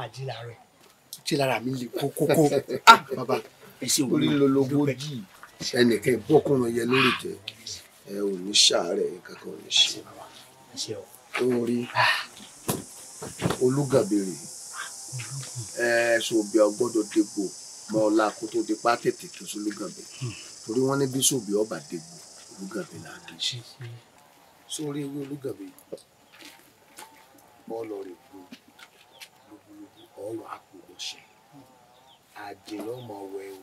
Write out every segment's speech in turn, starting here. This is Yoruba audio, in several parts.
máa jí láàárọ̀ tí lára mi lè kókókó. Bàbá orí lológójì ẹnìkan ìbọkùnrin yẹn lórí jẹ ẹ ò ní ṣàárẹ̀ kankan ò ní ṣe orí olúgàbèrè ṣòbí ọgbọ́dọ̀ dégbò mọ ọlá kó tó di pátẹ̀tẹ̀ tó sólúgàbè torí wọ́n ní bí ṣòbí ọba dégbò olúgàbè là á gé ṣe sórí ewé olúgàbè bọ́ọ̀lù rẹ̀ gbó lóbulóbu ọ̀wọ́ àpò lọ́sẹ̀ àjẹ́ lọ́mọ wẹ̀ o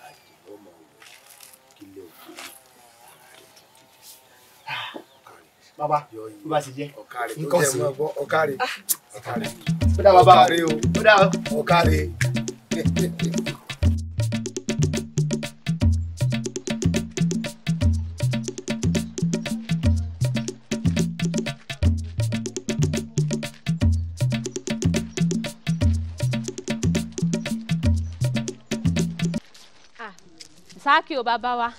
àjẹ́ lọ́mọ wẹ̀ kílẹ̀ òkè bàbá bí bá ti jẹ́ nǹkan sí ọ̀kárẹ̀ ó dá bàbá ó dá ọ̀kárẹ̀. sáàkì ò bàbá wa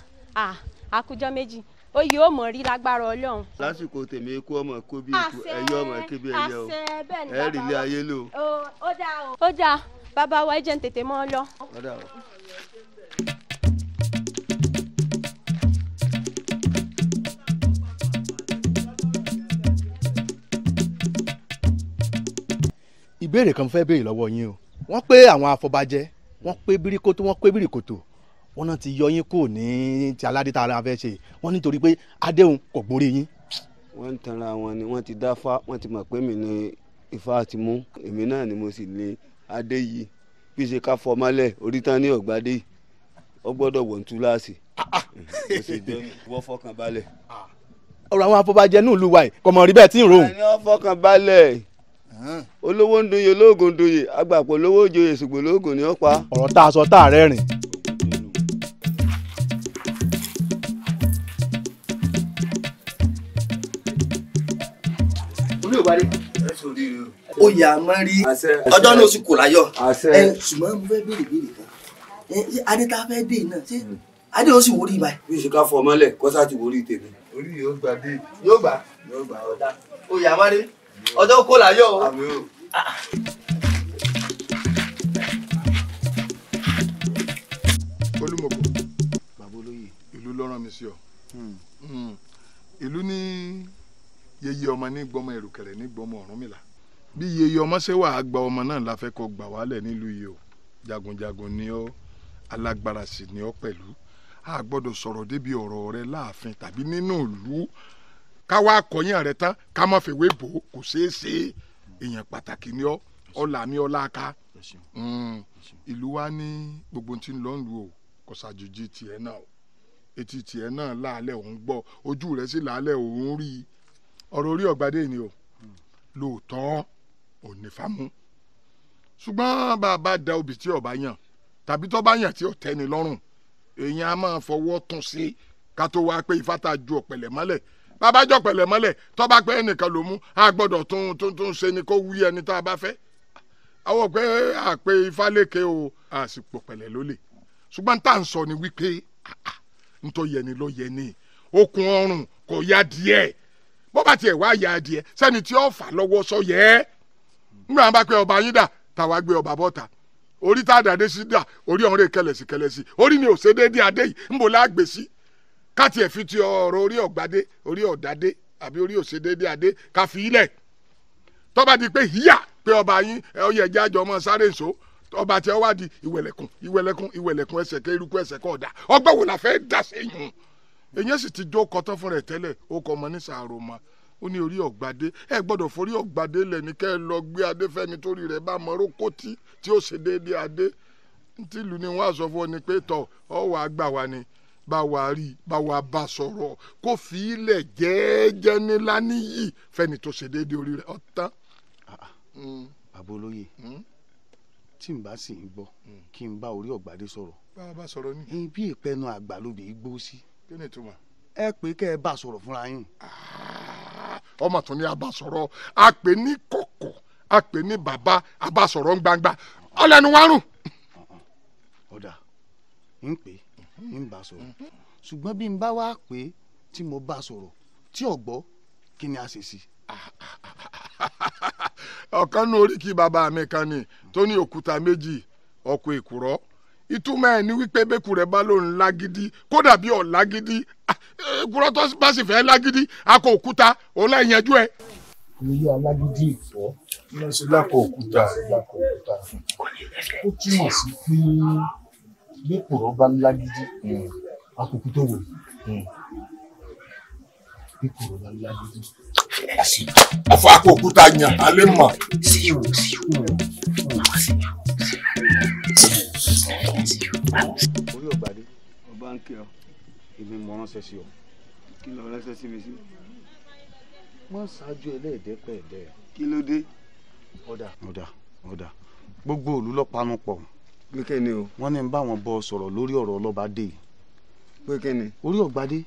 àkójọ méjì oyè ó mọ̀ rí lágbára Ọlọ́run. lásìkò tèmi kú ọmọ kó bí ikú ẹyẹ ọmọ ké bí ẹyẹ o ẹ rí ilé ayé lò. ó dáa bàbá wa ẹ jẹ́ n tètè mọ́ ọ lọ. ìbéèrè kan fẹ́ béèrè lọ́wọ́ yín o wọ́n pé àwọn afọbajẹ wọ́n pé bíríkótó wọ́n pé bíríkótó wọ́n náà ti yọ yín kò ní ti aládé tá a fẹ́ ṣe wọ́n nítorí pé adéhùn kò gbórí yín. wọ́n ń tanra wọn ni wọ́n ti dáfá wọ́n ti mọ̀ pé mi ni Ifá ti mú èmi náà ni mo sì lé adé yìí bí ṣe ká fọ mọ́lẹ̀ orí tán ní ọ̀gbádé ó gbọ́dọ̀ wọ̀ ń túláàsì ó sì jẹ́ wọ́n fọkàn balẹ̀. ọ̀rọ̀ àwọn afọbajẹ ní ìlú wa yìí kò mọ̀ rí bẹ́ẹ̀ tí ń rohùn. ẹni wọ́n fọkàn balẹ̀ olówó ń doyè olóògùn ń doyè agbàpọ̀ olówó joyè ṣùgbọ́n olóògùn ni ó pa. ọ̀rọ̀ tá a sọ tá a rẹ́rìn. oyè àmọ́ rí ọjọ́ náà sì kò láyọ̀ ṣùgbọ́n mo fẹ́ béèrè kan adé tá a fẹ́ dé náà ṣé adé ó sì wórí ibà. bí ìṣèkà fọ mọ́lẹ̀ kọ́sá ti wórí tèmi. orí yóò gbà dé yóò gbà ọ̀dà oyè àmọ́ rí ọjọ́ kò láyọ̀ o. olúmọ̀kọ bàbá olóyè ìlú ló rán mi sí ọ ìlú ní yeye ọmọ ní gbọmọ èrùkẹ̀rẹ̀ ní gbọmọ Ọ̀rúnmìlà bí yeye ọmọ ṣe wà á gba ọmọ náà láfẹ́ kó gbà wálẹ̀ nílùú yìí o jagunjagun ni ọ alágbára sì ni ọ pẹ̀lú a gbọ́dọ̀ sọ̀rọ̀ débi ọ̀rọ̀ rẹ láàfin tàbí nínú ìlú káwá kọyìn rẹ tán ká má fèwé bò ó kò ṣeé ṣe èèyàn pàtàkì ni ọ ọlà mi ọlá ká ìlú wa ní gbogbo tí ń lọ ń lu o kò ṣàjòjì tiẹ̀ náà o etí tiẹ̀ náà láàlẹ̀ òun gbọ́ ojú rẹ̀ sì láàlẹ̀ òun rí i ọ̀rọ̀ orí ọ̀gbadé ni o lóòótọ́ ò ní fámú ṣùgbọ́n bá a bá da obì tí ọba yàn tàbí tó bá yàn tí ó tẹ́ni lọ́rùn èèyàn á máa fọwọ́ tún sí ká tó wá pé Ifá ta ju ọ̀pẹ̀lẹ̀ mọ́lẹ̀ bàbá jọ ọ̀pẹ̀lẹ̀ mọ́lẹ̀ tó bá pẹ́ ẹnìkan ló mú a gbọ́dọ̀ tún ṣe ni kó wí ẹni tá a bá fẹ́ àwọn pé àpè Ifá lékè o àsìkò pẹ̀lẹ̀ ló lè ṣùgbọ́n tá à ń sọ ni wípé ntọ́ yẹni ló yẹni okùn ọrùn kò yá díẹ̀ bó bá tiẹ̀ wá ya adìẹ sẹ́ni tí ó fà lọ́wọ́ sọ yẹ ẹ́ nígbà wọn bá pẹ́ ọba yín dà táwa gbé ọba bọ́ta orí tá a dàdé sí dà orí ọ̀rẹ́ kẹlẹ̀sì orí ni ò ṣe déédé adé yìí ń bò láàgbé sí káàtì ẹ̀ fi ti ọ̀rọ̀ orí ọ̀gbadé orí ọ̀dádé àbí orí ò ṣe déédé adé ká fi ilẹ̀ tọ́ba di pé híyà pé ọba yín ọyẹ ẹ̀jẹ̀ àjọ ọmọ sáré nso ọba tí ó wá di ìwẹ̀lẹ̀kùn ẹsẹ̀ kẹ́ irúkú ẹsẹ̀ kọ́ ọ̀dà ọgbẹ́ wo la fẹ́ dà sẹ́yìn èyàn sì ti jó kọtán fún rẹ̀ tẹ́lẹ̀ ó kọ ọmọ ní sàárò ma ó ní orí ọ̀gbadé ẹ gbọ́dọ̀ forí ọ̀gbadé lẹ́ni kẹ́ ẹ lọ gbé adé fẹ́ni torí rẹ̀ bá mọ rókòtì tí ó ṣe déédéé adé tìlú ni wọ́n á sọ fún ọ ni pé tọ̀ ọ wà á gbà wá ni bá wa rí bá wa bá sọ̀rọ̀ kó fi ilẹ̀ jẹ́ẹ́jẹ́ nílá níyì fẹ́ni tó ṣe déédéé orí rẹ̀ ọ̀tán. bàbá olóyè tí n bá sì ń gbọ́ kí n bá orí ọ̀gbadé sọ̀rọ̀. bá a bá sọ̀rọ̀ ni. bí ìpẹnu àgbà lóbi igbó sí. kí ni ìtumọ̀. ẹ pé kẹ́ ẹ bá sọ̀rọ̀ fúnra yín. ọmọ tún ní a bá sọ̀rọ̀ a pè ní kọ̀kọ̀ a pè ní bàbá a bá sọ̀rọ̀ ń gbangba ọlẹ́nu wárùn. ọ̀dà ń pè ń bá sọ̀rọ̀ ṣùgbọ́n bí n bá wá pé tí mo bá sọ̀rọ̀ tí ò gbọ́ kí ni a ṣe sí. ọ̀kan nù oríkì bàbá mi kan ni tó ní òkúta méjì ọkọ̀ èkùrọ́ ìtumọ̀ ẹ̀ ní wípé bẹ́kù rẹ̀ bá lòun lágídí kódà bí ọ̀ lágídí èkùrọ́ tó bá sì fẹ́ lágídí akọ òkúta òun láì yanjú ẹ̀. ilé alágídí ìfọ́ lọ sí lákọ̀ òkúta ó túmọ̀ sí pé bẹ́kùrọ́ bá lágídí akókó tó wò bẹ́kùrọ́ bá lágídí. àfọ akọ òkúta yàn alẹ́ mọ̀. orí ọ̀gbàdé ọba ń kí ọ èmi mọ ránṣẹ́ sí ọ kí lọ ránṣẹ́ sí mi sí. wọ́n ṣáájú ẹlẹ́ẹ̀dẹ́pẹ̀ẹ́dẹ́ kí ló dé. ọ̀dà gbogbo òlu ló panu pọ̀. pé kẹ́ni o. wọ́n ní ń bá wọn bọ sọ̀rọ̀ lórí ọ̀rọ̀ ọlọ́bàdé. pé kẹ́ni. orí ọ̀gbàdé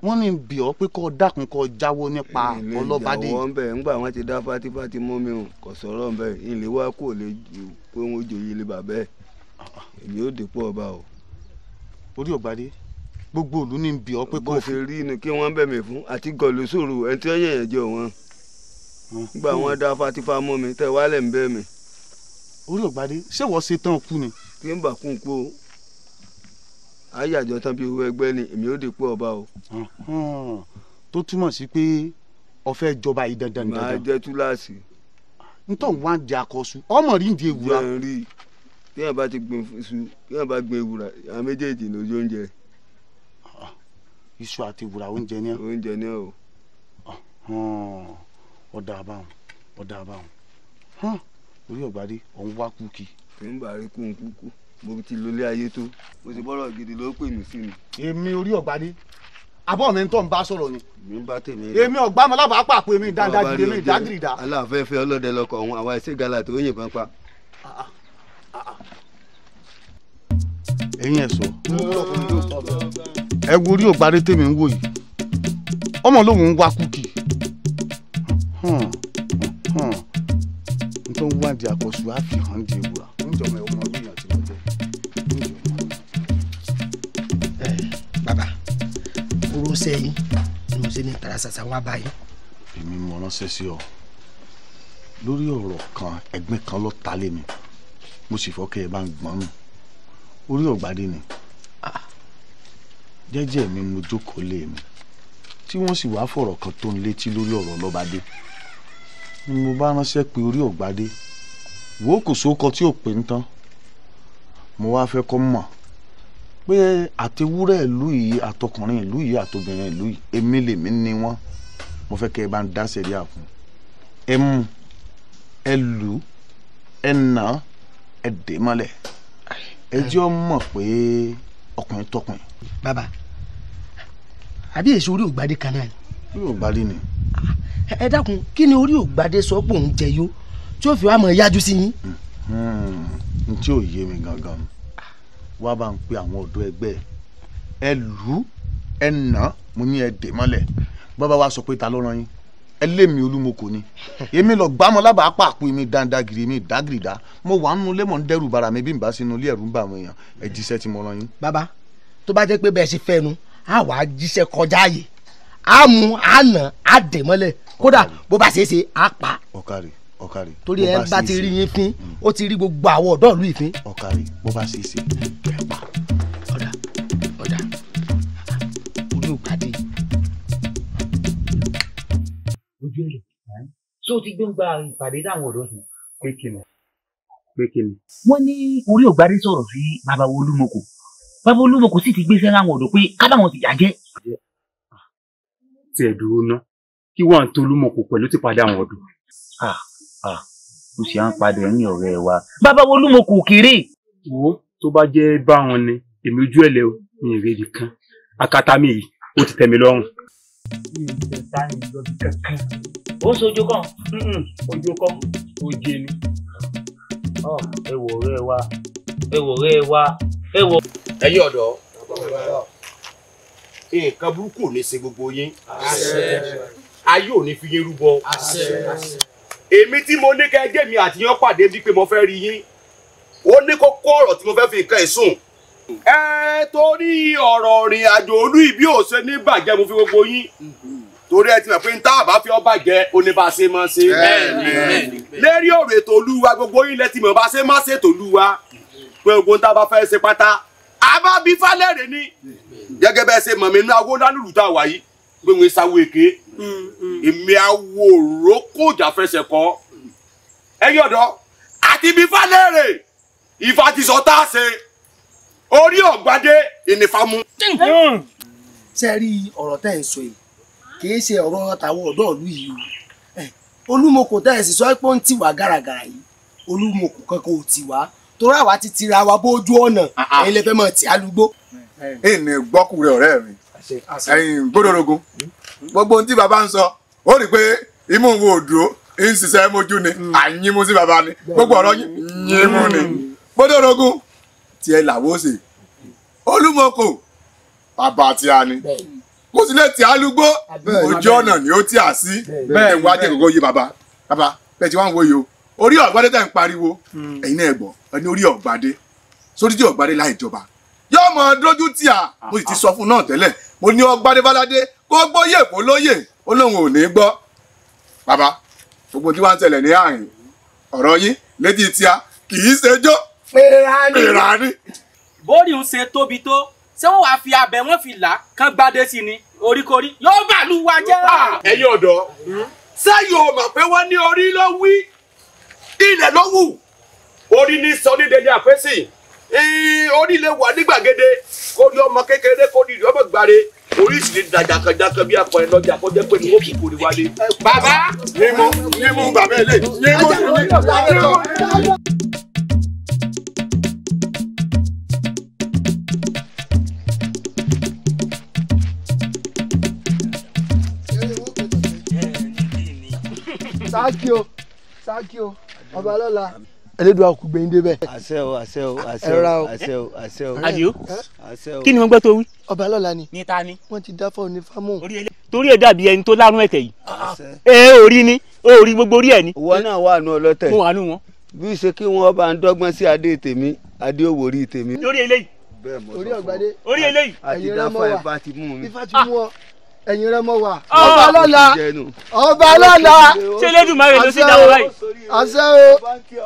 wọ́n ní bí ọ pé kó dákun kó jáwọ́ nípa ọlọ́bàdé. ìyàwó ń bẹ̀ ńgbà wọn ti dá fátífátí mọ́ mi o kò sọ̀rọ̀ ń bẹ̀ ilé wa kò lè pé wọ́n jòyè ilé bàbá ẹ̀ èmi ò dépò ọba o. orí ọ̀gbàdé gbogbo òlu ní bí ọ pé kó. bó ṣe rí ni kí wọ́n bẹ̀ mí fún àti gọ̀lù sòrò ẹni tí wọ́n yẹ̀yẹ̀ jọ wọn. nígbà wọn dá fátífá mọ́ mi tẹ́ wálẹ̀ ń bẹ̀ mí. orí ọ̀gbàdé ṣé wọ́n ṣe tán kú ni. kí n bà kún kú o ayájọ tán bí owó ẹgbẹ́ ni èmi ò dépò ọba o. tó túmọ̀ sí pé ó fẹ́ jọba yìí dandan. máa jẹ́ túláàsì. nítorí wọn á di akọ̀ṣu ọmọ rí ìdí ewúra. jẹ́ ń rí tí yẹn bá ti gbin iṣu tí yẹn bá gbin ewúra àwọn méjèèjì lójú oúnjẹ. iṣu àti ewúra oúnjẹ ni ẹ. oúnjẹ ni ẹ o. ọ̀dà àbáwọn orí ọ̀gbàdé òun wá kú kí. tí n bá rí kúnkúnkú mo ti lólé ayé tó mo ti bọ́rọ̀ gidi ló pè mí sí mi. èmi orí ọ̀gbàdé abọ́ mi ń tọ́ ń bá sọ̀rọ̀ ni. mi ń bá tèmi rẹ. èmi ọ̀gbá ọmọlábàá pàpọ̀ èmi dáadáa èmi ìdágìrìdá. aláfẹ́fẹ́ ọlọ́dẹ lọkọ̀ ọ̀hún àwa ẹ̀sẹ̀ gala tó yìnbọn pa. ẹ̀yin ẹ̀ sọ ẹ wo orí ọ̀gbàdé tèmi ń wò yìí ọmọ lòun ń wá kúkì n tó ń wá di àkọsù àfihàn di ewúra ń jọmọ ẹ̀wọ̀n ọdún yìí àti lọ́jọ́. bàbá oró sẹ́yìn ni mo ṣe ní tara ṣàṣà wá báyìí. èmi mọ ránṣẹ́ sí ọ lórí ọ̀rọ̀ kan ẹgbẹ́ kan ló ta lé mi mo sì fọ́ kẹ́ ẹ bá ń gbọ́n nù orí ọ̀gbàdé ni jẹ́jẹ́ mi mo jókòó lé mi tí wọ́n sì wá fọ̀rọ̀ kan tó ń létí lórí ọ̀rọ̀ ọlọ́bàdé ni mo bá ránṣẹ́ pé orí ọ̀gbàdé wo kò sóko tí ò pé ń tán mo wá fẹ́ kọ́ mọ̀ pé àtewúrẹ́ ìlú yìí àtọkùnrin ìlú yìí àtobìnrin ìlú yìí èmi lèmi ní wọ́n mo fẹ́ kẹ́ ẹ bá ń dá sẹ́ríà fún ẹ mú ẹ lù ẹ nà ẹ dè mọ́lẹ̀ ẹ jẹ́ ọ mọ̀ pé ọkùnrin tọkùnrin. bàbá àbí èso orí ògbádé kan náà ni. orí ògbádé ni. ẹ dákun kí ni orí ògbádé sọ pé òun jẹ yó tí ó fi wá mọ yájú sí yín. n tí ò yé mi gangan wá bá ń pe àwọn ọ̀dọ́ ẹgbẹ́ ẹ lù ẹ nà mo ní ẹ dè mọ́lẹ̀ bàbá wa sọ pé ta ló rán yín ẹ lé mi olúmọkò ni èmi lọ gbámọ lábàá pàpọ̀ èmi dáńdágìrì èmi dágìrìdá mo wà nínú ilé mọ̀ ń dẹ́rù bara mi bí n bá sínú ilé ẹ̀rù ń bà àwọn èèyàn ẹ jíṣẹ́ tí mo rán yín. bàbá tó bá jẹ́ pé bẹ́ẹ̀ ṣe fẹ́ nu á wàá jíṣẹ́ kọjá ààyè á mú á nà á dè mọ́lẹ̀ kódà bó bá ṣe é ṣe á pa. ọ̀kàrì torí ẹ bá ti rí yín fín ó ti rí gbogbo àwọn ọ̀dọ́ ìlú ìfín. ọ̀kàrì bó bá ṣe é ṣe ẹ pa. ọ̀dà orí ògbádé. ojú ẹ̀rẹ̀ tó o ti gbé ń gba ìpàdé táwọn ọ̀dọ́ sí. pé kíni. wọ́n ní orí ògbádé sọ̀rọ̀ sí bàbá olúmọkò bàbá olúmọkò sì ti gbéṣẹ́ láwọn ọ̀dọ́ pé kábàáwọn ti yàjẹ́. tí ẹ dúró ná kí wọ́n ń tolúmọkò pẹ̀lú ti padà àwọn ọ̀dọ́. ó sì à ń padà ẹ̀yìn ọ̀rẹ́ wa bàbá olúmọkò kéré. wo tó bá jẹ́ báwọn ni èmi ojú ẹ̀lẹ́ o ní ìrèdì kan akátá mi yìí ó ti tẹ́ mi lọ́rùn. ó ń sojú kan ojú kan oje ni. ẹ wò ọ̀rẹ́ wa ẹ wò. ẹ̀yin ọ̀dọ́ nǹkan burúkú ò ní ṣe gbogbo yín ayé ò ní fi yín rúbọ èmi tí mo ní ká ẹjẹ́ mi àti yín pàdé bíi pé mo fẹ́ rí yín ó ní kókó ọ̀rọ̀ tí mo fẹ́ fi nǹkan ẹ̀ sùn torí ọ̀rọ̀ rìn àjò olú ìbí ò ṣe ní bàjẹ́ mo fi gbogbo yín torí ẹ ti mọ̀ pé ń tá àbá fi ọba jẹ oníbàṣe máa ṣe. lérí ọ̀rọ̀ ètò olúwa gbogbo yín lẹ ti mọ̀ bá ṣe máa ṣètò olúwa pé ogun tá a bá fẹ́ ṣe pátá àbá bí falẹ́rẹ̀ ni gẹ́gẹ́ bẹ́ẹ̀ ṣe mọ̀ mí inú awó lálùlù tá a wà yìí pé wọ́n ṣàwọ̀ èké èmi awo òrókò jàfẹsẹ̀ kọ́ ẹ̀yin ọ̀dọ́ àti bí falẹ́rẹ̀ ìfà ti sọ tá a ṣe orí ọ̀gbadé ìnìfàmù. ṣe rí ọ̀rọ̀ tẹ́ ẹ̀ ń sọ yìí kì í ṣe ọ̀rọ̀ tàwọn ọ̀dọ́ ìlú yìí o Olúmọkò tẹ́ ẹ̀ sì sọ pé ó ń tì wá gàràgàrà yìí Olúmọkò kankan ò tì wá torí àwa ti tira wa bójú ọ̀nà ẹ̀yin lè fẹ́ mọ̀ tí alúgbó. ẹnì gbọ́kùnrin ọ̀rẹ́ mi ẹ̀yin gbódòrógún gbogbo ohun tí bàbá ń sọ ó rí i pé imú wo òdúró ń ṣiṣẹ́ mójú ni àyínmú sí bàbá ni gbogbo ọ̀rọ̀ yínmú ni gbódòrógún tiẹ̀ làwọ̀ ṣe Olúmọkò bàbá tí a ní kò sí lè tí a lúgbó ojú ọ̀nà ni ó tí a sí bẹ́ẹ̀ wá jẹ́ gbogbo yé bàbá bẹ́ẹ̀ tí wọ́n ń wo yìí o orí ọ̀gbadé tẹ̀ ń pariwo ẹ̀yin náà gbọ́ ẹni orí ọ̀gbadé sórí tí ọ̀gbadé láì jọba yóò mọ dójú tí a mo sì ti sọ fún náà tẹ́lẹ̀ mo ní ọ̀gbadé báládé kó gbóyè kó lóyè ó lóun ò ní gbọ́ bàbá gbogbo tí wọ́n ń tẹ̀lẹ̀ ní àárín ọ̀rọ̀ yín létí tí a kì í ṣe jó pèrà ní. bórí ń ṣe tóbi tó ṣé wọn wàá fi abẹ wọn fi là kán gbádé sí ni oríkorí yóò bàlú wa jẹ́. ẹ̀yin ọ̀dọ́ sẹ́yìn ò mọ̀ pé wọ́n ní orí ló wí ilẹ̀ ló wù orí ní sọ ní dédé àpẹ́sì orí lè wà ní gbàgede kó ní ọmọ kékeré kó ní ọmọ gbàre orí sì ní dàjàkàjàkà bí akọ ẹ lọ́jà kó jẹ́ pé ní wọ́n fi kúrò wálé. bàbá yímú bàbá ilé yímú. sáàkì o ọba lọ́la Elédùà kú gbẹ̀yìn débẹ̀. àṣẹ o àṣẹ o àṣẹ Ẹ ra o o. àṣẹ o àṣẹ o. Àdìó àṣẹ o. kí ni mo gbọ́ tó wí. ọba lọ́la ni. ní ta ni. wọ́n ti dáfọ́ onífàmù. torí ẹ dàbí ẹni tó lárùn ẹ̀tẹ̀ yìí. orí ni orí gbogbo orí ẹ ni. ìwọ náà wà nù ọlọ́tẹ̀. mo wà nù wọn. bí ṣe kí wọ́n bá ń dọ́gbọ́n sí adé tèmi adé òwò orí tèmi. lórí eléyìí. orí ọ̀gbadé. orí eléyìí. àti dáfọ́ ifá ti mú mi. ifá ti mú ọ ẹ̀yin rẹ mọ wà. ọba lọ́la ọba lọ́la. ṣé Elédùmarè ló sì dá wọn báyìí. àṣẹ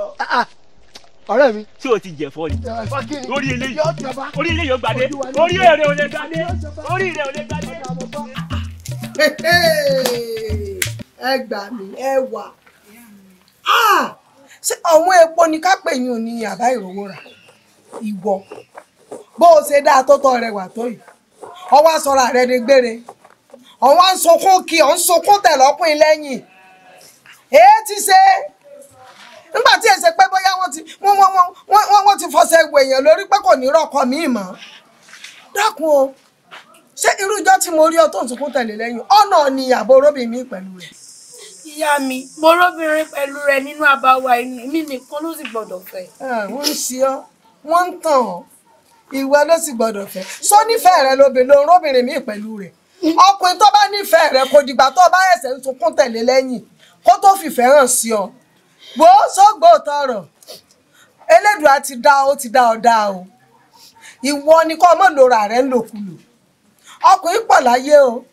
o ọ̀rẹ́ mi. tí o ti jẹ fọ ni. orí eléyìí orí eléyìí yóò gbadé orí èrè ò lè gbadé orí èrè ò lè gbadé. ẹ gbà mí ẹ wà ṣé ọ̀wọ́n epo ni ká pè yín ò ní àbá ìrówó rà ìwọ bó o ṣe dáa tó tọ́ rẹ wà tó yìí ọwọ́ sọ̀rọ̀ rẹ ni gbére ọ̀wọ́n ń sunkún kí ọ̀ ń sunkún tẹ̀ lọ́kùnrin lẹ́yìn èé ti ṣe nígbà tí èsè pé bóyá wọ́n ti fọṣẹ wèèyàn lórí pé kò ní rọ́kọ míì mọ́ dákun o ṣé irú ìjọ tí mo rí ọ tó ń sunkún tẹ̀lé lẹ́yìn ọ̀nà ni àbò róbìn mi pẹ̀lú rẹ̀. ìyá mi mo róbìnrin pẹ̀lú rẹ̀ nínú àbáwá ẹni mi nìkan ló sì gbọ́dọ̀ fẹ́. wọ́n ń ṣe ọ́ wọ́n ń tàn ọ́ ìwọ ló sì gbọ́dọ̀ fẹ́ sọ nífẹ̀ẹ́ rẹ lóbìnrin róbìnrin mi pẹ̀lú rẹ̀ ọkùnrin tó bá nífẹ̀ẹ́ rẹ kò dìgbà tó bá ẹsẹ̀ ń sunkún tẹ̀lé lẹ́yìn kó tó fìfẹ́ hàn sí ọ bó sọgbó tọrọ Elédùà ti dá ó ti dá ọ dá o ìwọ ni kó ọmọ lòrà rẹ ń lòkulò ọkùnrin pọ̀ láyé o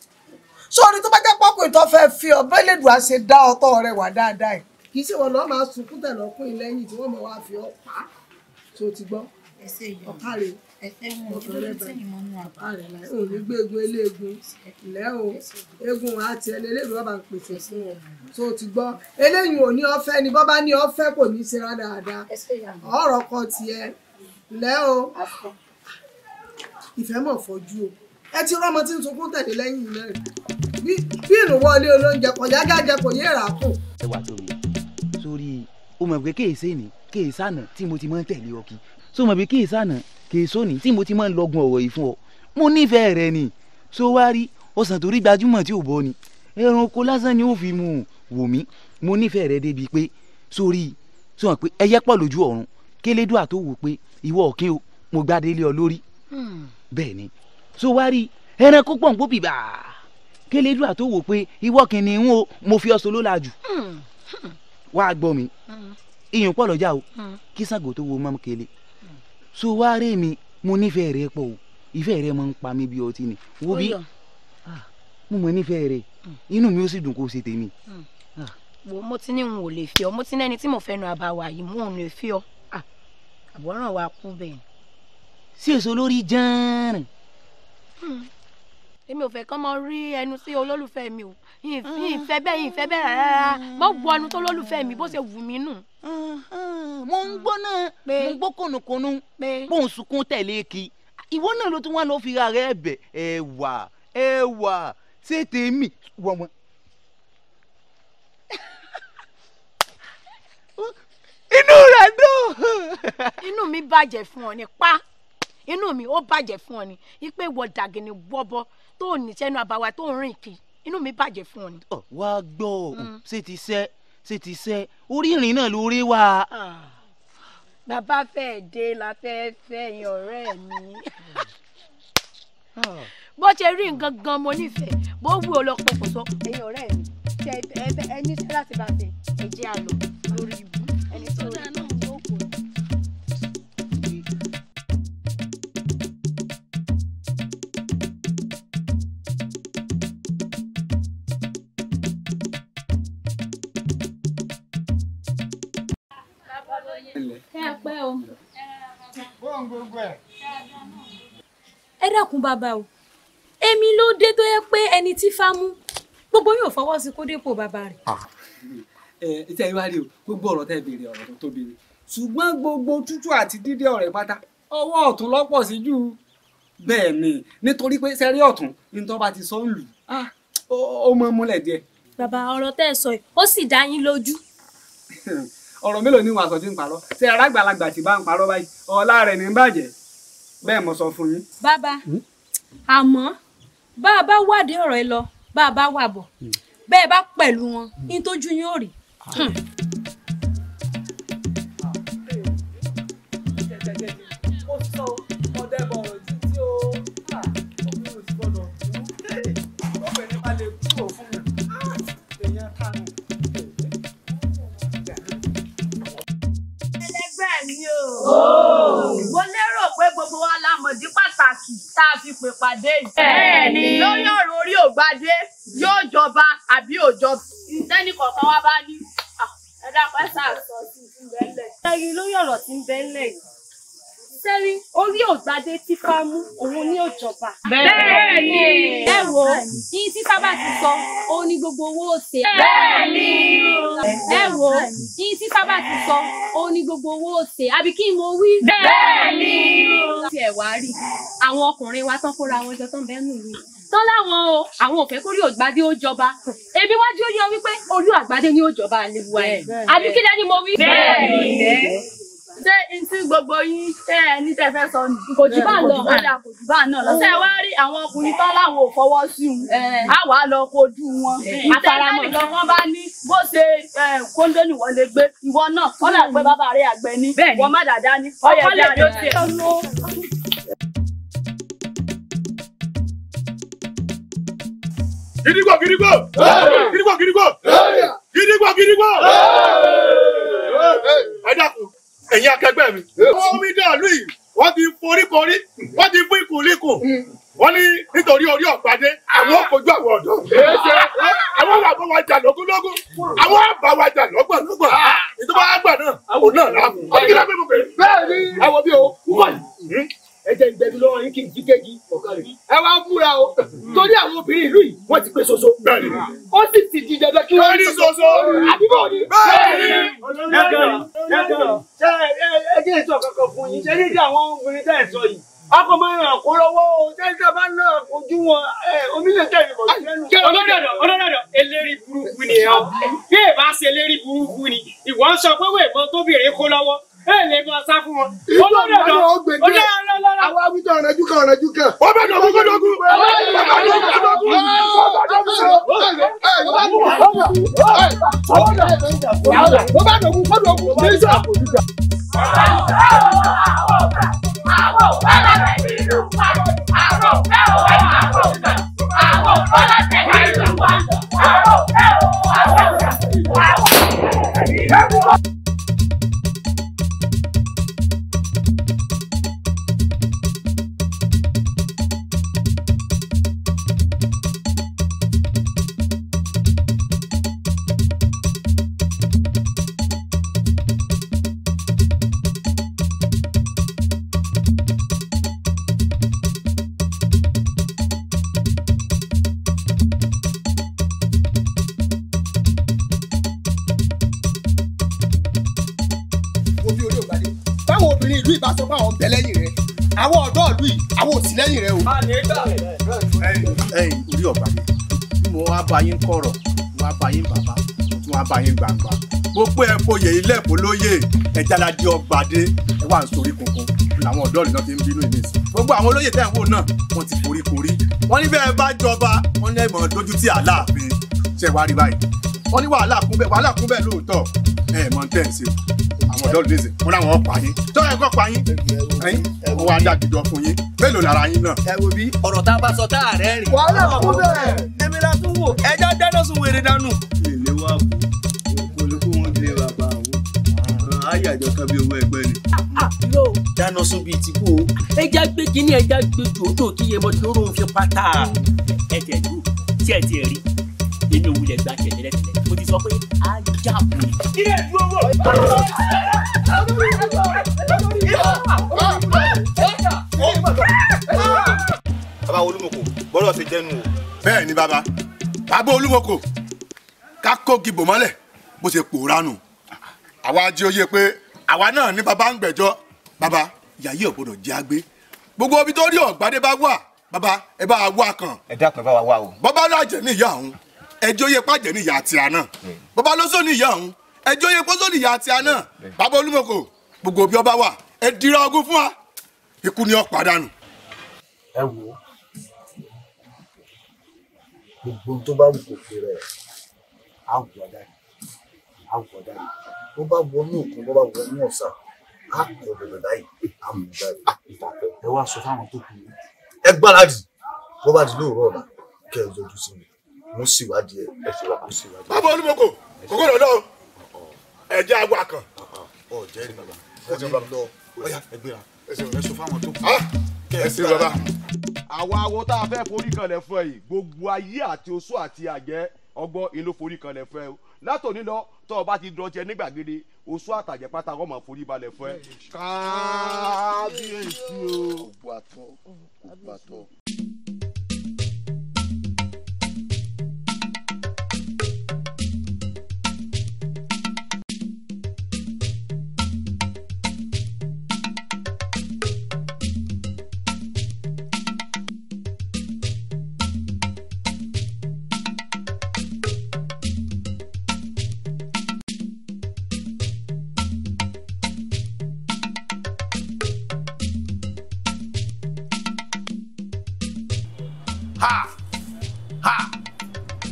sórí tó bá jẹ́ pọ́kùnrin tó fẹ́ fi ọ bẹ́ẹ̀ Elédùà ṣe dá ọtọ́ rẹ wà dáadáa ẹ̀ kì í ṣe wọn lọ́ọ́ máa sunkún tẹ̀lé ọkùnrin lẹ́yìn tí wọ́n mọ̀ wá fi ọ pa tó ti gbọ́ ọ̀ká rẹ̀ ọkàn rẹ̀ báyìí ọ̀ká rẹ̀ láì ò ní gbé egun eléegun ilẹ̀ o egun àti ẹni eléyìí wọ́n bá ń pèsè fún ọ tó ti gbọ́ eléyìí ò ní ọ̀fẹ́ ni bọ́ bá ní ọ̀fẹ́ kò ní í ṣe dáadáa ọ̀rọ̀ kan tiẹ̀ ilẹ̀ o ìfẹ́ mọ̀ fọ́jú o ẹ ti rọ́mọ tí ń sunkún tẹ̀lé lẹ́yìn náà bí ìrùwọ́ ilé olóúnjẹ kò yá gájẹ kò yé rà kù. ẹ wà tó mi sórí o mọ̀ pé kéèsì ni kéèsì àná tí mo ti máa ń tẹ̀lé ọ kí so mọ̀ pé kéèsì àná kéèsì òní tí mo ti máa ń lọ́gun ọ̀rọ̀ yìí fún ọ mo nífẹ̀ẹ́ rẹ ni so wá rí ọ̀sán torí gbajúmọ̀ tí ò bọ́ ni ẹranko lásán ni ó fi mú wò mí mo nífẹ̀ẹ́ rẹ débi pé sórí so mọ̀ pé ẹyẹ pọ̀ lójú ọ̀run kélédùà tó wò pé ìwọ ọ̀kín o mo gbádé lé ọ lórí bẹ́ẹ̀ ni so wá rí ẹranko pọ̀ ń pò bìbà kélédùà tó wò pé ìwọ kìnìún o mo fi ọsọ ló lajù wá gbọ́ mi iyùn pọ̀ lọ́jà o kí Ṣàngó tó wo mọ́ kele so wá rí mi mo nífẹ̀ẹ́ rẹ pọ̀ o ìfẹ́ rẹ máa ń pa mí bí ọtí ni wo bí mo mọ̀ nífẹ̀ẹ́ rẹ̀ inú mi ó sì dùn kó ṣe tèmi. wo mo ti ní n ò lè fi ọ mo ti ní ẹni tí mo fẹ́ nu àbáwá yìí mo ò lè fi ọ àbọ̀ràn wa kú bẹ́ẹ̀. sí èso lórí jẹ́rìn. èmi ò fẹ́ kán mọ rí ẹnu sí olólùfẹ́ mi o ìfẹ́ bẹ́ẹ̀ rárá mo wọ ẹnu tó olólùfẹ́ mi bó ṣe wù mí nù. mo ń gbọ́ náà mo ń gbọ́ kùnùkùnù bóun sunkún tẹ̀lé kí ìwọ náà ló tún wá lọ fi ra rẹ ẹ̀bẹ̀ ẹwà ṣé tèmi wọ̀n. inú rẹ̀ dùn. inú mi bàjẹ́ fún ọ ní pa inú mi ó bàjẹ́ fún ọ ní ipe wọ dàgìnì wọ́bọ tó ní sẹ́nu àbáwá tó ń rìn kì inú mi bàjẹ́ fún ọ ní. wá gbọ́ ṣé ti sẹ́ orí ìrìn náà lórí wa. bàbá fẹ́ dé la fẹ́ yín ọ̀rẹ́ mi. bó ṣe rí nǹkan gan mo nífẹ̀ẹ́ bó wù ọ lọ́pọ̀ kò sọ ẹ̀yin ọ̀rẹ́ mi ẹni tí láti bá fẹ́ ẹ̀jẹ̀ àlọ́ lórí ibú ẹni tó dáa náà ló kù. ẹ pẹ́ o. ẹ dákun bàbá o èmi ló dé tó yẹ pé ẹni tí fá mú gbogbo yóò fọwọ́ sí kó dépò bàbá rẹ̀. ìtẹ́ ìwádìí o gbogbo ọ̀rọ̀ tẹ́ béèrè ọ̀rọ̀ tó tóbi ni ṣùgbọ́n gbogbo tútù àti dídé ọ̀rẹ́ pátá ọwọ́ ọ̀tún lọ́pọ̀ sí jù bẹ́ẹ̀ ni nítorí pé sẹ́rí ọ̀tún ní tó bá ti sọ ń lù ó mọ́ múlẹ̀ díẹ̀. bàbá ọ̀rọ̀ tẹ́ ẹ sọ yìí ó sì dá yín lójú. ọ̀rọ̀ mélòó ni wàá sọ tí ń parọ́ ṣé arágbàlagbà tí bá ń parọ́ báyìí ọlá rẹ̀ ní bàjẹ́ bẹ́ẹ̀ mo sọ fún yín. bàbá àmọ́ bá a bá wádìí ọ̀rọ̀ ẹ lọ bá a bá wà bọ̀ bẹ́ẹ̀ bá pẹ̀lú wọn ní tójú yín ò rí. Mo lérò pé gbogbo wa la mọ̀dí pàtàkì tá a fi pè pàdé yìí. Bẹ́ẹ̀ni. Lórí ọ̀rọ̀ orí ògbádé yóò jọba àbí òjọba. Ìtẹ́ni kọ̀ọ̀kan wá bá ní. Ẹ dápẹ́ sàásọ sí ti ń bẹ́lẹ̀. Sẹ́rí lórí ọ̀rọ̀ tí ń bẹ́lẹ̀ yìí. Sẹ́rí orí ògbádé tí fá mú òun ní òjọba. Bẹ́ẹ̀ni. Ẹ wo yín tí sábà ti sọ òun ní gbogbo owó òsè. Bẹ́ẹ̀ni. Ẹ wo yín tí sábà ti sọ òun ní gbogbo owó òsè àbí kí n mo wí. Bẹ́ẹ̀ni. Tí ẹ wá rí àwọn ọkùnrin wa tán kóra wọn jọ tán bẹ́ẹ̀ nù mí tán láwọn o àwọn òfẹ́ kórí ògbádé ó jọba èmi wájú ó yan wípé olú àgbádé ni ó jọba àlewa ẹ̀ àbí kí lẹ́ni mo wí. Bẹ́ẹ̀ni. Ṣé n tí gbogbo yín ṣé ẹ ní tẹ́ fẹ́ sọ nù? Kò jù bá lọ. Ọjà kò jù bá náà lọ. Ṣé wá rí àwọn ọkùnrin tán láwọn ò fọwọ́ sí un? Á wàá lọ kojú wọn. Àtàràmọ̀ lọ wọ́n bá ní bó ṣe kóńdó ni wọ́n lè gbé ìwọ náà. Wọ́n lè pé bàbá rẹ̀ àgbẹ̀ ni. Wọ́n má dàda ní. Ọkọ lè bí ó ṣe. Gidigbo gidigbo gidigbo gidigbo gidigbo gidigbo. Ẹ dákun ẹ̀yin akẹgbẹ́ mi. Wọ́n mi dàlú yìí wọ́n ti foríkorí wọ́n ti fún ìkùnlíkùn wọ́n ní nítorí orí ọ̀gbádé àwọn kojú àwọn ọ̀dọ́. Àwọn àbọ̀ wa jà lógúnlógún àwọn àbá wa jà lọ́gbọ̀nlọ́gbọ̀n ìjọba àgbà náà òun náà láàmú. Ọ̀gbìn náà mímú pé bẹ́ẹ̀ ni àwọn bí o ẹ jẹ́ ìgbẹ́bí lọ́wọ́ yín kí n jí kéjì ọ̀kan rẹ̀. Ẹ wá múra o torí àwọn obìnrin ìlú yìí wọ́n ti pé soso. Ó sì ti di dandan kí wọ́n rí soso. Àbíbọ̀ ni. Ṣé ẹ jẹ́ ìtọ́ kankan fún yín? Ṣé ní ti àwọn obìnrin tẹ́ ẹ̀ sọ yìí? Akọ máa ń ràn kó lọ́wọ́ o. Ṣé ìjọba bá náà kojú wọn? Omi lè tẹ̀lé bọ̀ sí lẹ́nu. Ọlọ́dọ̀dọ̀ eléri burúkú ni ẹ̀ ọ́. Bí èèbá ṣe eléri burúkú ni, ìwọ ń sọ pé wèèmọ tóbìnrin kó lọ́wọ́. Ẹ lè bọ́ sá fún wọn. Ọlọ́dọ̀dọ̀ àwọn awítọ̀ ọ̀rẹ́jú kan ọ̀rẹ́jú kan. Ó bẹ̀ dọ̀gún kó dọ̀gún. ìlú ìbá sọ pé àwọn bẹ lẹ́yìn rẹ̀ àwọn ọ̀dọ́ ìlú yìí àwọn ò sí lẹ́yìn rẹ̀ o. ẹ̀yin orí ọ̀gbà ni mo wá bá yín kọ̀rọ̀ mo wá bá yín bàbá mo tún wá bá yín gbangba gbogbo ẹ̀ fòye ilé ẹ̀kọ́ lóye ẹ̀já la di ọgbàdé ẹ wà ń sorí kunkun làwọn ọ̀dọ́ ìlú náà fi ń bínú ìmísí gbogbo àwọn olóyè tẹ̀ ń wò náà wọ́n ti forí korí wọ́n ní bẹ́ẹ̀ bá jọba wọ́n ní ẹ̀mọ́ dójú tí Aláàfin ṣe wá rí báyìí wọ́n ní wàhálà kúnbẹ̀ lóòótọ́ ẹ̀ mọ̀ ń tẹ̀ ń ṣe àwọn ọ̀dọ́ ìlú nìsín wọ́n láwọn pa yín tọ́lá ẹ̀kọ́ pa yín ẹ̀yìn wọ́n wá dá gidi fún yín mélòó lára yín náà. ẹ wo bí ọ̀rọ̀ tá a bá sọ tá a rẹ́ rìn. wàhálà kún bẹ́ẹ̀ èmi la tún wò ẹja dáná sun wèrè dànù. ilé wa kú olùkú wọn lé bàbá àwọn ayàjọ kan bí owó ẹgbẹ́ ni. yóò dáná sun bíi ti kú o ẹja gbé kínní ẹja gbé jòjò kí iye mọ tó rún fi pátá ẹjẹ dùn tí ẹ ti rí inú wulẹ̀ gba tẹ̀lẹ́tẹ̀lẹ́ mo ti sọ pé ajá kù ni. ilé ìdúró wò. bàbá Olúmọkò bọ́lọ̀ ṣe jẹ́nu o. bẹ́ẹ̀ ni bàbá Olúmọkò ká kó gìbò mọ́lẹ̀ bó ṣe pòórá nù àwa jí ó yé pé àwa náà ní bàbá ń gbẹ́jọ́ bàbá yàyí ọ̀gbọ́dọ̀ jẹ́ àgbé gbogbo ibi tó rí Ọ̀gbádé bá wà bàbá ẹ bá wà kàn. ẹ dákun ẹ bá wa wá o. bàbá lájẹ ní ìyá òun ẹjọ́ yẹ pàjẹ́ ní ìyá àti àná bàbá lọ́sọ̀ ní ìyá òun ẹjọ́ yẹ pọ́sọ̀ ní ìyá àti àná bàbá Olúmọkò gbogbo bí ọba wà ẹ dira ogun fún wa ikú ni ó pàdánù. ẹ wo gbogbo tó bá wù kó fi rẹ àwùjọ dání tó bá wọnú òkun tó bá wọnú ọ̀sà á kọ bẹ̀rẹ̀ báyìí àmúdáyìí ẹ wá sọ fáwọn tó kù ẹ gbáradì bó bá di lóòrọ̀ ọ̀la kẹ́ ẹ yọjú sí mi mo sì wádìí ẹ ṣe wá mo sì wádìí. bàbá Olúmọkò kókó lọ́dọ̀ ẹ jẹ́ àgbà kan. ọ jẹ́ ní bàbá ẹ jẹ́ bàbá lọ ọ̀yà ẹ gbéra ẹ sọ fáwọn tó kù. ẹ sì bàbá. àwa awo tá a fẹ́ forí kanlẹ̀ fún ẹ yìí gbogbo ayé àti oṣó àti àjẹ́ ọgbọ́n ìlú forí kanlẹ̀ fún ẹ o látòní lọ tó o bá ti dọ̀jẹ́ ní gbàgede oṣó àtàjẹ́ pátá ọmọ forí balẹ̀ fún ẹ. kábíyèsí o. ògbó àtọ.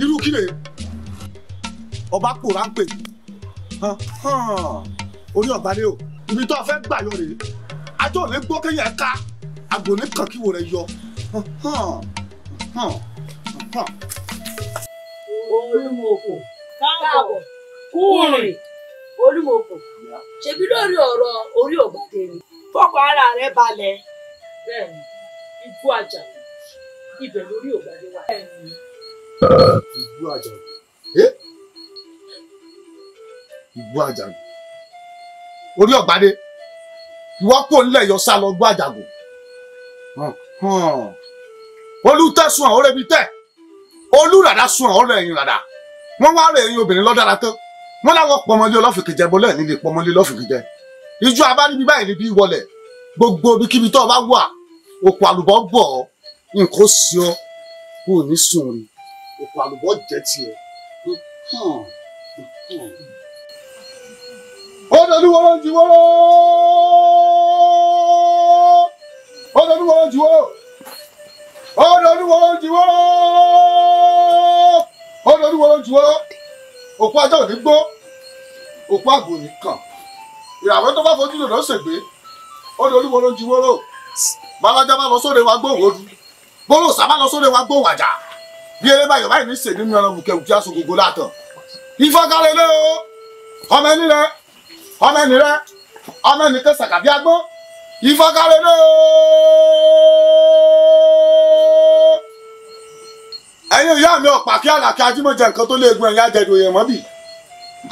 irú kí lè ọba pòrá ń pè orí Ọ̀gbádé o ibi tó fẹ́ gbà yọ rèé ajọ́ ò ní gbọ́ kéèyàn ká àgbò ní kan kí wò rẹ̀ yọ. Olúmọkò káàbọ̀ kúrìn Olúmọkò ṣebí lórí ọ̀rọ̀ orí Ọ̀gbádé ni fọkàn ara rẹ̀ balẹ̀ bẹ́ẹ̀ni ikú àjà ibẹ̀ lórí Ọ̀gbádé wà. Ìgbó Àjàgùn Ìgbó Àjàgùn orí Ọ̀gbádé ìwọ kò nílẹ̀ yọ sá lọ gbọ́ Àjàgùn olùtẹ̀sùn àwọn ọ̀rẹ́bí tẹ̀ olùràdà sùn àwọn ọ̀rẹ́ ẹ̀yìn ràdà wọ́n wá rẹ̀ ẹ̀yìn obìnrin lọ́dára tán wọ́n láwọn pọmọlé ọlọ́fìkìjẹ bọ́lẹ̀ nílé pọmọlé lọ́fìkìjẹ ìjọ abánibí báyìí níbí wọlẹ̀ gbogbo ibikíbi tó bá wà òkú àlùbọ́ bọ̀ nǹkan sí ọ kò ní sùn rí òkú àlùbọ́ jẹ́ tiẹ̀. Olúwo jí wọ́rọ́ Olúwo jí wọ́rọ́ Olúwo jí wọ́rọ́ Olúwo jí wọ́rọ́ òkú ajá ò ní gbó òkú àgbò ní kàn ìràwọ̀ tó bá fojú lòdò ṣègbè Olúwo jí wọ́rọ́ bàlájà bá lọ sóde wa gbóhùn odù bólú sábà lọ sóde wa gbóhùn àjà bí eré báyọ̀ báyìí ní sè nínú ẹran bùkẹ́bùkẹ́ aṣọ gbogbo látàn ìfọ̀kàlẹ́lẹ́ o ọmọ ẹni rẹ ọmọ ẹni rẹ ọmọ ẹni kẹ sàkàbí agbọ́n ìfọ̀kàlẹ́lẹ́ o ẹ̀yin ìyá mi ọ̀pá kí àlàkí ajímọ̀jẹ nǹkan tó léegun ẹ̀yìn àjẹdù èèyàn mọ́ bì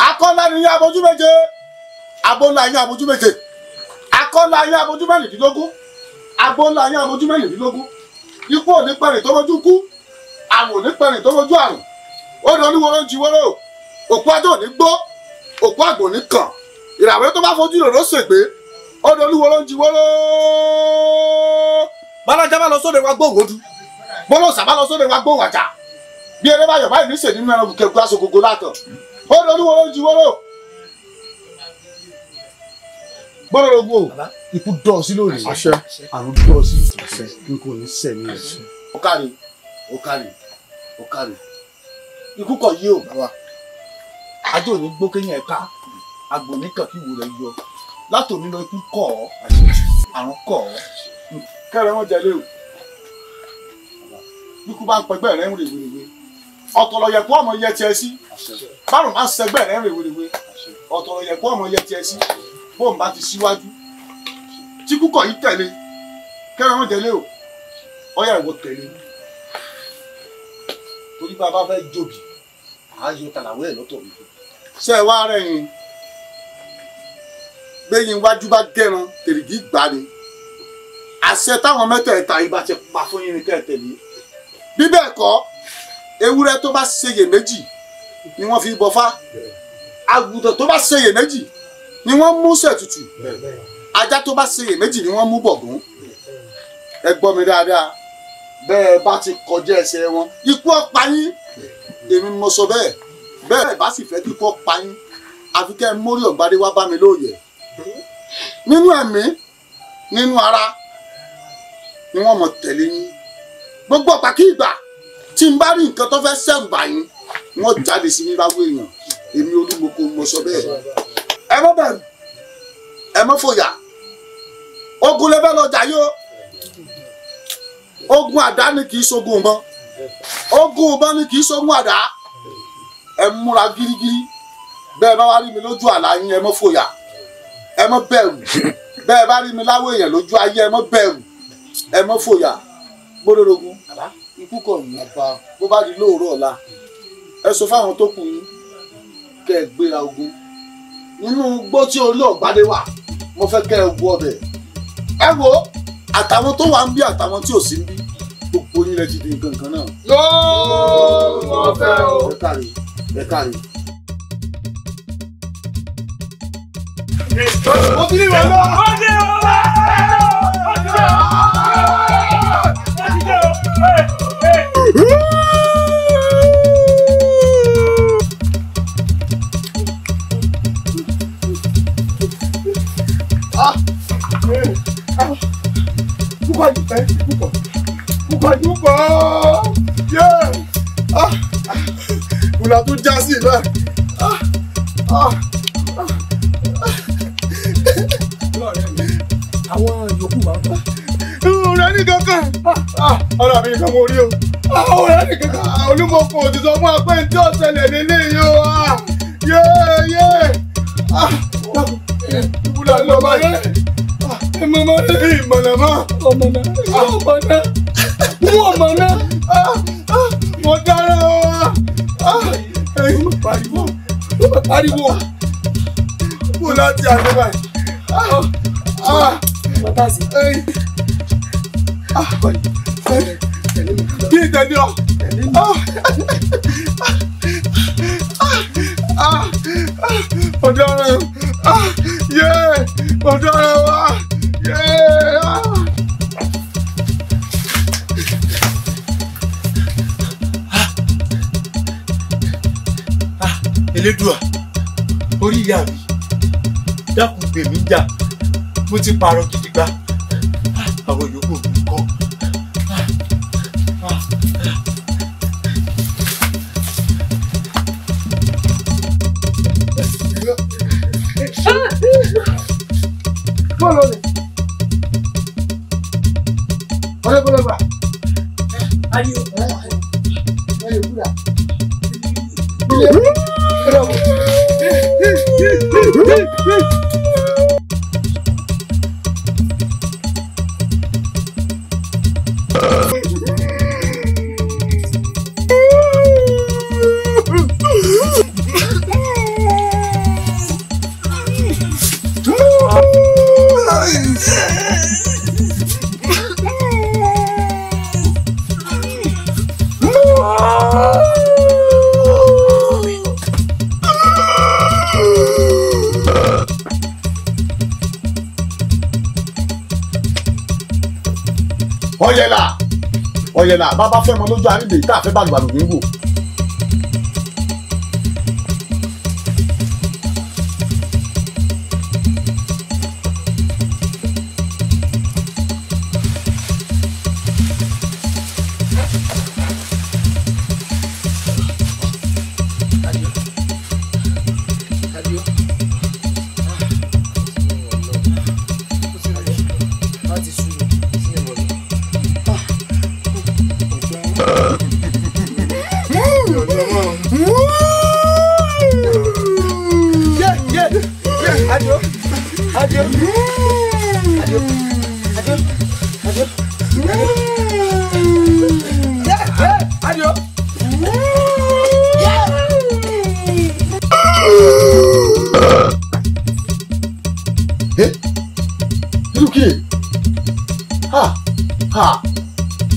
akọ́lá ni yín abojú méje abọ́lá yín abojú méje akọ́lá yín abojú mẹ́rìndínlógún abọ́lá yín abojú mẹ́rìndínlógún ikú òní pẹ̀rìn tó mojú kú àrùn òní pẹ̀rìn tó mojú àrùn ó ní Olúwo ló ń jí wọ́rọ́ òkú ajá òní gbó òkú àgbò ní kàn ìràwé tó bá fojú lòdò ṣègbè ọ̀dọ̀ olúwo ló ń jí wọ́rọ́. bálájà bá lọ sóde wa gbóhùn ojú bọ́lọ́sà bá lọ sóde wa gbóhùn àjà bí eré bá yọ̀ báyìí ní ìṣèlú nínú ẹran bùkẹ́ gbáṣọ gbogbo látọ̀ ọ̀dọ̀ olúwo ló ń jí wọ́rọ́. gbọ́dọ̀ ló gbó ikú dọ̀ sí lórí àṣẹ àrùn dọ̀ sí àṣẹ n kò ní sẹ́mi ẹ̀. ó kárí ó kárí ó kárí ikú kọ̀ yí o bàbá ajé ò ní gbó kéyìn ẹ̀ka àgbò ní kàn kí ìwò rẹ̀ yọ látòní lọ ikú kọ̀ ọ́ àrùn kọ̀ ọ́ kẹrẹ wọn jẹ lé o ikú bá ń pẹgbẹ́ rẹ̀ ń rèwerèwe ọ̀tọ̀lọ̀ yẹ kó ọmọ yẹ tiẹ̀ sí bárùn máa ń sẹgbẹ́ rẹ̀ ń rèwerèwe ọ̀tọ̀lọ̀ yẹ kó ọmọ yẹ tiẹ̀ sí bóun bá ti síwájú tí kúkọ̀ yìí tẹ̀lé kẹrẹ wọn jẹ lé o ọyà ìwọ tẹ̀lé torí bá a bá fẹ́ jòbì àáyọ tàlàwé ẹ̀ lọ́tọ̀ mi ṣe é wá rẹ̀ yín gbẹ̀yìn iwájú bá gẹ̀ràn tèrìgì gbà ni àṣẹ táwọn mẹ́tẹ̀ẹ̀ta yìí bá ti pa fún yín ní kẹ́tẹ̀lé bí bẹ́ẹ̀ kọ́ ewúrẹ́ tó bá ṣeyèméjì ni wọ́n fi bọfá àgùntàn tó bá ṣeyèméjì ni wọ́n mú ṣètùtù ajá tó bá ṣeyèméjì ni wọ́n mú bọ̀gún ẹ gbọ́ mi dáadáa bẹ́ẹ̀ bá ti kọjá ẹsẹ̀ wọn ikú ọ̀pá yín èmi mo sọ bẹ́ẹ̀ bẹ́ẹ̀ bá sì fẹ́ kí ikú ọ̀pá yín àfi kẹ́ ẹ mórí ọ̀gbádé wá bá mi lóye nínú ẹ̀mí nínú ara ni wọ́n mọ̀ tẹ̀lé yín gbogbo ọ̀pá kí ìgbà tí n bá rí nǹkan tó fẹ́ ṣẹ̀rù bà yín wọ́n jáde sí mi láwọ èèyàn èmi Olúmọkò mo sọ bẹ́ẹ̀ ẹ má bẹ̀rù ẹ má fòyà ogun lẹ́fẹ́ lọ́jà yóò ogun àdá ni kì í ṣogun ìbọn ogun ìbọn ni kì í ṣogun àdá ẹ múra gírígírí bẹ́ẹ̀ bá wá rí mi lójú àlá yín ẹ má fòyà ẹ má bẹ̀rù bẹ́ẹ̀ bá rí mi láwọ èèyàn lójú ayé ẹ má bẹ̀rù ẹ má fòyà gbódòdógún ikú kọ̀ yín bó bá di lóòrọ̀ ọ̀la ẹ sọ fáwọn tó kù yín kẹ́ ẹ gbéra ogun nínú gbó tí Olúọ̀gbádé wà mo fẹ́ kẹ́ ẹ wọ ọbẹ̀ ẹ wo àtàwọn tó wà ń bí àtàwọn tí ò sí ń bí gbogbo yín lẹ ti di nǹkan kan náà. yóò mọ fẹ́ o. ẹ káre ẹ káre. mo ti ní ìwọ náà. ó dé o. ó dé o. Púpọ̀ yé kùnà tó já sí ibẹ̀. Àwọn yòókù máa ń bọ̀. Ọ̀rẹ́ ní kankan. Ọ̀rẹ́ mi kan mo rí o. Ọ̀rẹ́ ní kankan. Olúmọkò ti sọ fún wa pé tí ó ṣẹlẹ̀ nílé yìí o. Yé. Ìbúlọ̀ ló máa yẹ. Mọ̀mọ́ ní ìmọ̀nà mọ́. Ọmọnà. Mo dára o. Pariwo. Kú láti àná báyìí. Kí ìtẹ̀lé ọ. Ọ̀daràn. Yé. Ọ̀daràn wa. Yé. Elédùà orí ìyá mi dákun gbè mí jà mo ti parọ́ gidigba àwọn yòókù mi kọ́. Bọ́ọ̀lù ni bọ́ọ̀lù gbà. Ayé kúrà. ọ̀yẹ̀là bàbá fẹ́ mọ lójú àrídè tá a fẹ́ bàlùbàlù ní wò.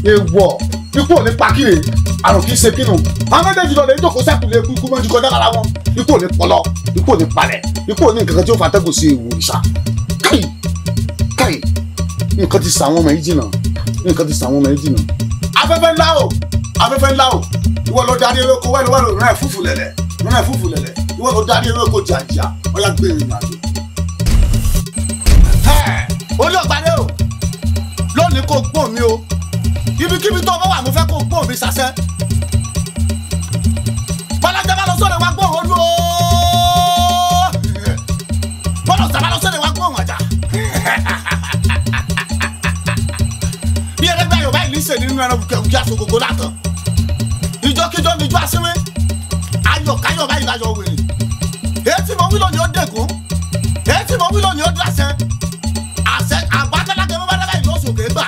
Ewọ ikú ò ní pakire àrùn kì í ṣe kínú àwọn méjèèjì lọ lè jókòó sẹ́kùlé ikú mọ́jú kọjá lára wọn ikú ò ní pọlọ ikú ò ní palẹ̀ ikú ò ní nǹkan tí ó fa atẹ́gùn sí ewu ìṣá káyì nǹkan ti sàwọn ọmọ yìí jìnnà afẹ́fẹ́ ńlá o ìwọ ló darí ewéko wẹ́lúwẹ́lú rẹ̀ fúfú lẹ̀lẹ̀ ìwọ ló darí ewéko jàǹjà ọ̀yà gbé ìrìn àjò. orí ọ̀gbádé o lónìí kò gbọ́n mi o ibikíbi tó bá wà mo fẹ́ kó gbọ́n mi sàṣẹ́. bọ́lájà bá lọ sọ́dọ̀ wá gbọ́n olú o bọ́lọ̀sà bá lọ sọ́dọ̀ wá gbọ́n ọ̀jà. bí ẹlẹgbẹ́ yorùbá ìlú ìṣèlú nínú ẹran wùkẹ́wùkẹ́ aṣogogo látàn ìjọkíjọ níjọ àṣírí ayọ̀káyọ̀ báyìí láyọ̀ wèrè èyí tí mo wí lónìí ó dẹ̀kún èyí tí mo wí lónìí ó dàṣẹ àṣẹ àbádálágẹ mọ́ bádálágẹ ìlú òṣòkè gbà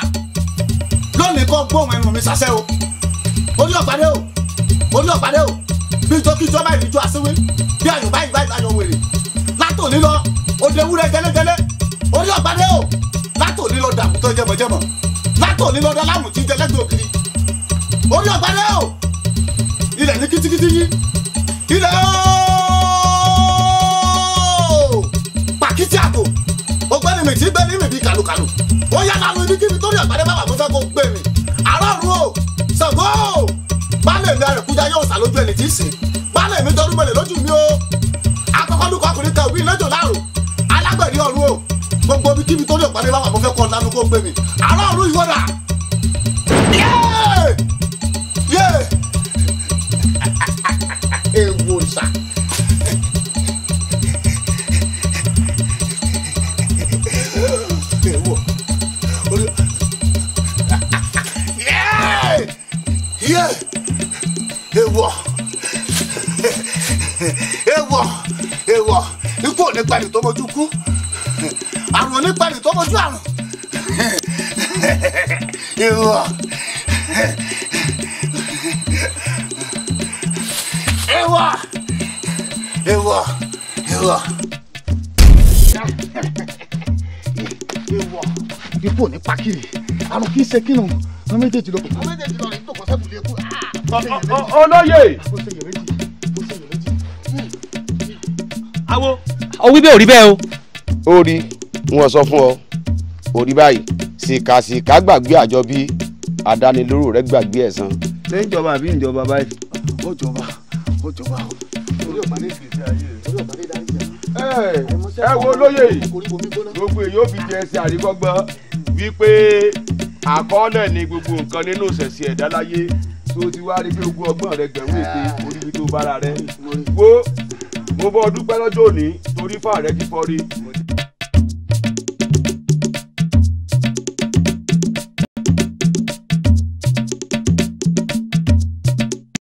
lónìí kọ́ gbóhùn ẹnu mi sàṣẹ o orí ọ̀gbádé o bí ìjọkíjọ báyìí níjọ àṣírí bí ayọ̀ báyìí láyọ̀ wèrè látòní lọ òde wúrẹ́ gẹ́lẹ́gẹ́lẹ́ orí ọ̀gbádé o látòní lọ dàkútọ́ jẹmọ̀jẹmọ̀ látòní lọ dálámù tí jẹlẹ́gbẹ̀ òkiri orí ọ̀gbádé o ilẹ̀ ní kìtìkìtì yí ilẹ̀ ooo pàkìtì àtò ọgbẹ́ni mi ti gbé ní mi bí kàlùkàlù ó yá lánàá ibi kíbi torí ọ̀gbádé bàbá mo fẹ́ kó gbé mi àrọ́ọ̀rù o Ṣàngó o baálé mi àrẹ̀kújá yóò sà lójú ẹni tí ì sìn baálé mi dọ́rú mọ́lẹ̀ lójú mi o akọ́kọ́ lukọ́ ọkùnrin kan òbí lẹ́jọ́ láàrú alágbẹ̀rí ọ̀run o gbogbo ibi kíbi torí ọ̀gbádé bàbá mo fẹ́ kó lánàá kó gbé mi àrọ́ọ̀rù ìwọ́dà yéé ewo sa ewo orí ewo ikú ò ní pẹ̀lú tó mojú kú àrùn ò ní pẹ̀lú tó mojú àrùn ewo. Ewa. Ipò ní pákìrì, àrùn kìí ṣe kínú, wọn méjèèjì lọ. Wọn méjèèjì lọ rẹ̀ tó kọ́ sẹ́kù lé kú. Olóyè. Awo. Ó wí bẹ́ẹ̀ ò rí bẹ́ẹ̀ o. Ó rí, wọ́n sọ fún ọ, ó rí báyìí, sìkàsìkà gbàgbé àjọ bí àdánilóró rẹ̀ gbàgbé ẹ̀san. Ṣé ìjọba àbí ìjọba báyìí? Ó jọba o orí ọ̀pá ní ìfìlẹ̀ ayé rẹ̀ orí ọ̀pá ní ìdarí jẹ̀. Ẹ wo lóye gbogbo èyí ó fi jẹ ẹsẹ̀ àríkọ́gbọ́n wípé àkọọ́lẹ̀ ni gbogbo nǹkan nínú ìṣẹ̀ṣẹ̀ ẹ̀dá láyé tó ti wá rí pé gbogbo ọgbọ́n rẹ gbẹ̀rún ète oríbi tó bára rẹ wo mo bọ́ dúpẹ́ lọ́jọ́ òní torí fà rẹ ti fọ́ rí